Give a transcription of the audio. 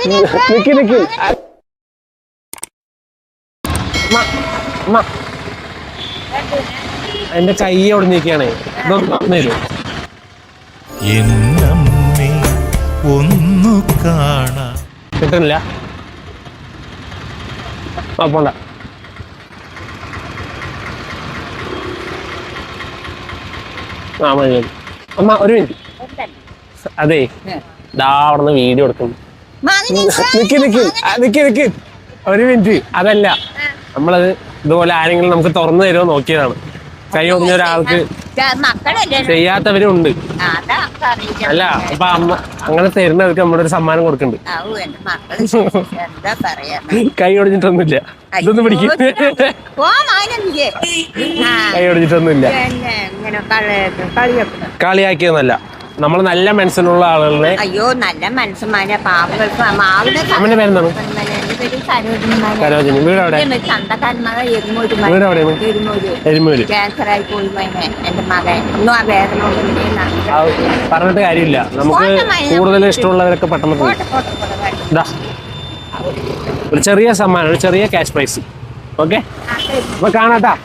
നിക്ക് നിക്ക് എന്റെ കൈ ഒടിഞ്ഞിരിക്കുകയാണേ ഇതൊന്നും തരൂ ഒന്നു കാണാ കിട്ടുന്നില്ല പോണ്ട ആ മതി അമ്മ ഒരു മിനിറ്റ് അതെ ദാ അവിടുന്ന് വീഡിയോ എടുക്കുന്നു നിക്ക് നിക്ക് നിക്ക് നിക്ക് ഒരു മിനിറ്റ് അതല്ല നമ്മളത് ഇതുപോലെ ആരെങ്കിലും നമുക്ക് തുറന്നു തരുമോ നോക്കിയതാണ് കൈ ഒടിഞ്ഞ ഒരാൾക്ക് ചെയ്യാത്തവരും ഉണ്ട് അല്ല അപ്പൊ അമ്മ അങ്ങനെ തരുന്നവർക്ക് നമ്മളൊരു സമ്മാനം കൊടുക്കുന്നുണ്ട് കൈ ഒടിഞ്ഞിട്ടൊന്നുമില്ല ഇതൊന്നും പിടിക്കും കൈ ഒടിഞ്ഞിട്ടൊന്നുമില്ല കളിയാക്കിയൊന്നല്ല നമ്മൾ നല്ല മനസ്സിലുള്ള ആളുകളെ അയ്യോ നല്ല മനുഷ്യന്മാരെ പാവങ്ങൾക്ക് അമ്മന്റെ പേരെന്താണ് സരോജിനി വീട് എവിടെ വീട് എവിടെയാണ് എരുമൂര് ക്യാൻസറായി പോയി എന്റെ മകൻ ഒന്നും ആ വേദന പറഞ്ഞിട്ട് കാര്യമില്ല നമുക്ക് കൂടുതൽ ഇഷ്ടമുള്ളവരൊക്കെ പെട്ടെന്ന് പോകും ഒരു ചെറിയ സമ്മാനം ഒരു ചെറിയ ക്യാഷ് പ്രൈസ് ഓക്കെ അപ്പൊ കാണാട്ടാ